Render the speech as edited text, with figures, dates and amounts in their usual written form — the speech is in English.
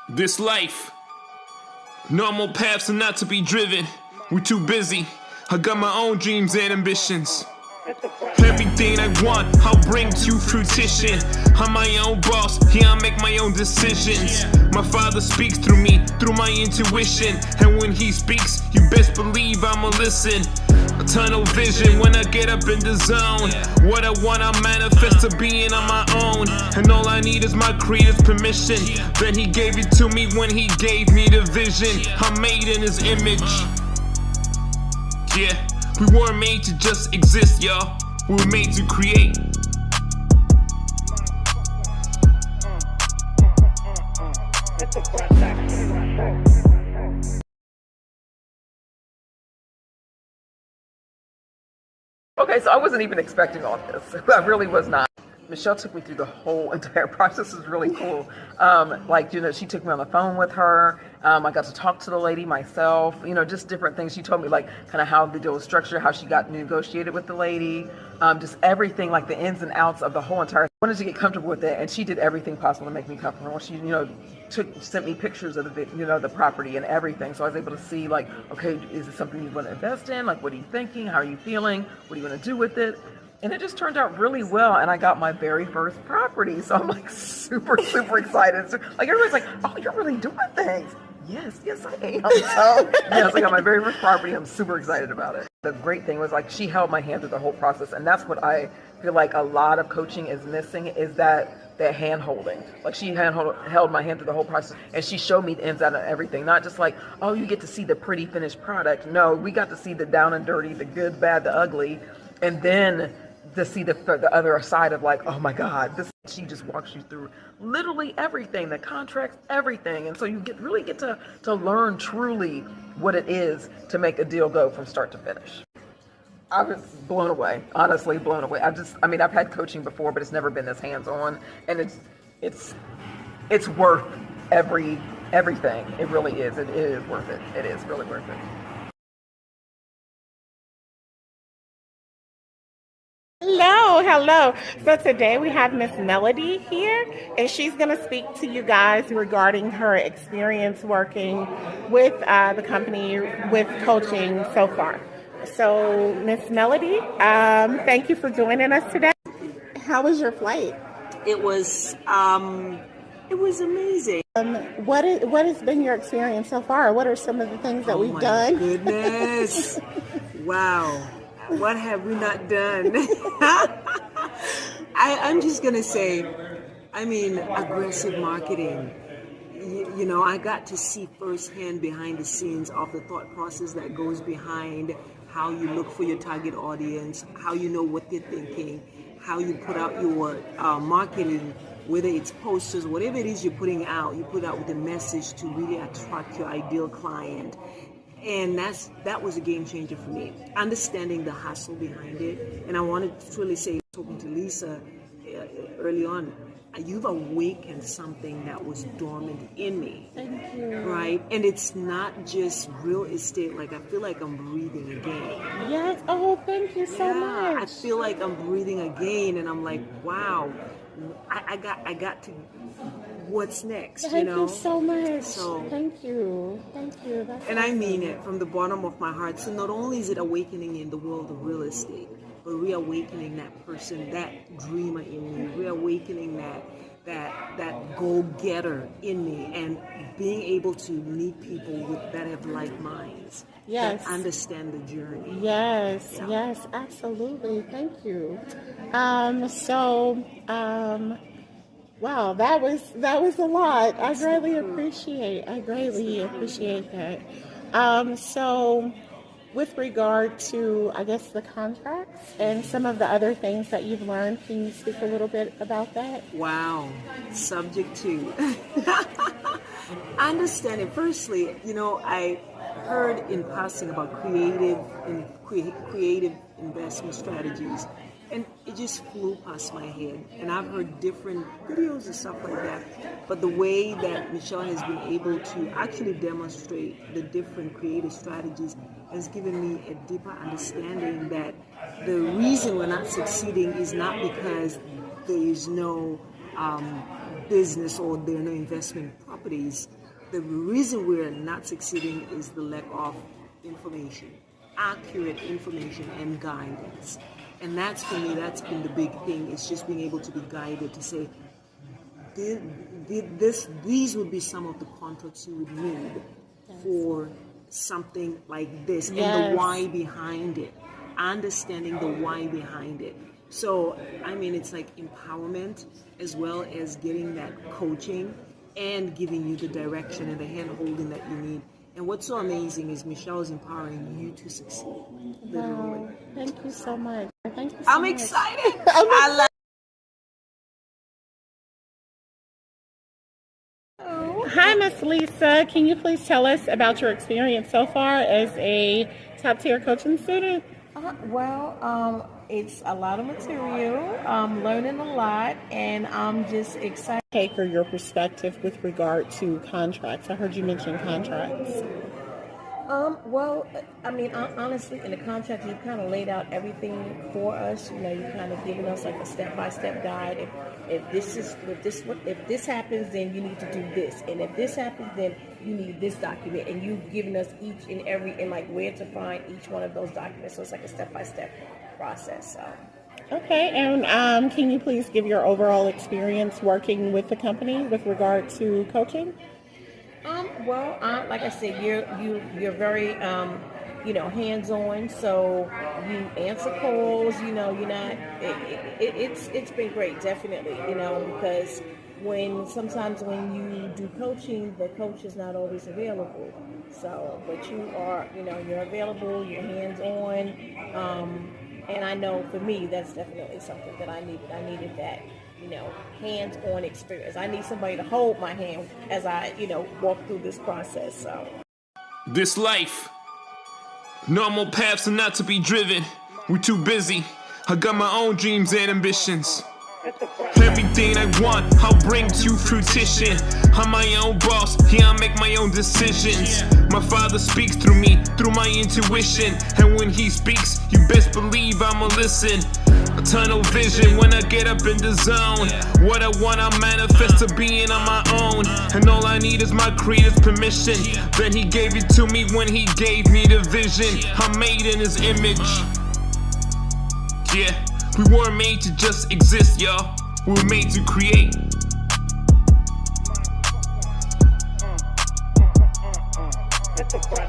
This life, normal paths are not to be driven. We're too busy. I got my own dreams and ambitions. Everything I want, I'll bring to fruition. I'm my own boss, yeah, I make my own decisions. My father speaks through me, through my intuition. And when he speaks, you best believe I'ma listen. A tunnel vision when I get up in the zone. What I want, I manifest to being on my own. And all I need is my creator's permission. Then he gave it to me when he gave me the vision. I'm made in his image. Yeah, we weren't made to just exist, y'all. We were made to create. Okay, so I wasn't even expecting all this. I really was not. Michelle took me through the whole entire process. Is really cool. She took me on the phone with her. I got to talk to the lady myself. Just different things. She told me kind of how the deal was structured, how she got negotiated with the lady, just everything, like the ins and outs of the whole entire. I wanted to get comfortable with it, and she did everything possible to make me comfortable. She, sent me pictures of the property and everything, so I was able to see okay, is it something you want to invest in? What are you thinking? How are you feeling? What are you going to do with it? And it just turned out really well, and I got my very first property. So I'm super, super excited. So, everybody's like, oh, you're really doing things. Yes, I am. So yes, I got my very first property. I'm super excited about it. The great thing was she held my hand through the whole process, and that's what I feel like a lot of coaching is missing, is that hand holding. She held my hand through the whole process, and she showed me the ins out of everything. Not just oh, you get to see the pretty finished product. No, we got to see the down and dirty, the good, bad, the ugly, and then to see the other side of oh my God, she just walks you through literally everything, the contracts, everything. And so you really get to learn truly what it is to make a deal go from start to finish. I was blown away, honestly blown away. I've had coaching before, but it's never been this hands-on, and it's worth everything. It really is. It is worth it. It is really worth it. Hello. So today we have Miss Melody here, and she's going to speak to you guys regarding her experience working with the company with coaching so far. So Miss Melody, thank you for joining us today. How was your flight? It was amazing. What has been your experience so far? What are some of the things that we've done? Oh my goodness. Wow. What have we not done? I'm just going to say, aggressive marketing. I got to see firsthand behind the scenes of the thought process that goes behind how you look for your target audience, how you know what they're thinking, how you put out your marketing, whether it's posters, whatever it is you're putting out, you put out with a message to really attract your ideal client. And that was a game changer for me, understanding the hustle behind it. And I wanted to really say, talking to Lisa early on, you've awakened something that was dormant in me. Thank you. Right? And it's not just real estate. I feel like I'm breathing again. Yes. Oh, thank you so much. I feel like I'm breathing again, and I'm like, wow, I got to. What's next? Thank you so much. So, thank you. That's and awesome. I mean it from the bottom of my heart. So not only is it awakening in the world of real estate, but reawakening that person, that dreamer in me, reawakening that go-getter in me, and being able to meet people that have like minds. Yes. That understand the journey. Yes, absolutely. Thank you. Wow, that was a lot. I greatly appreciate that. So with regard to, I guess, the contracts and some of the other things that you've learned, can you speak a little bit about that? Wow. Subject to. Understanding. Firstly, I heard in passing about creative investment strategies. And it just flew past my head. And I've heard different videos and stuff like that. But the way that Michelle has been able to actually demonstrate the different creative strategies has given me a deeper understanding that the reason we're not succeeding is not because there is no business or there are no investment properties, the reason we're not succeeding is the lack of information, accurate information and guidance. And that's, for me, that's been the big thing. It's just being able to be guided to say, these would be some of the contracts you would need for something like this, and the why behind it, understanding the why behind it. So, I mean, it's like empowerment as well as getting that coaching and giving you the direction and the hand holding that you need. And what's so amazing is Michelle is empowering you to succeed. Literally. Wow. Thank you so much. Thank you so I'm much. excited. I love. Hi, Miss Lisa. Can you please tell us about your experience so far as a top-tier coaching student? It's a lot of material. I'm learning a lot, and I'm just excited. Take or your perspective with regard to contracts. I heard you mention contracts. Honestly, in the contract, you kind of laid out everything for us. You know, you kind of given us like a step-by-step guide. If this happens, then you need to do this, and if this happens, then you need this document. And you've given us each and every and like where to find each one of those documents. So it's like a step-by-step process. So. Okay, and can you please give your overall experience working with the company with regard to coaching? Like I said, you're very, hands-on. So you answer calls. You know, you're not. It's been great, definitely. You know, because sometimes when you do coaching, the coach is not always available. So, but you are, you're available. You're hands-on. And I know for me, that's definitely something that I needed. I needed that. Hands-on experience. I need somebody to hold my hand as I, walk through this process. So, This life, normal paths are not to be driven. We're too busy. I got my own dreams and ambitions. Everything I want, I'll bring to fruition. I'm my own boss, yeah, I make my own decisions. My father speaks through me, through my intuition. And when he speaks, you best believe I'ma listen. A tunnel vision when I get up in the zone. What I want, I manifest to being on my own. And all I need is my creator's permission. Then he gave it to me when he gave me the vision. I'm made in his image. Yeah, we weren't made to just exist, y'all. We were made to create. It's a front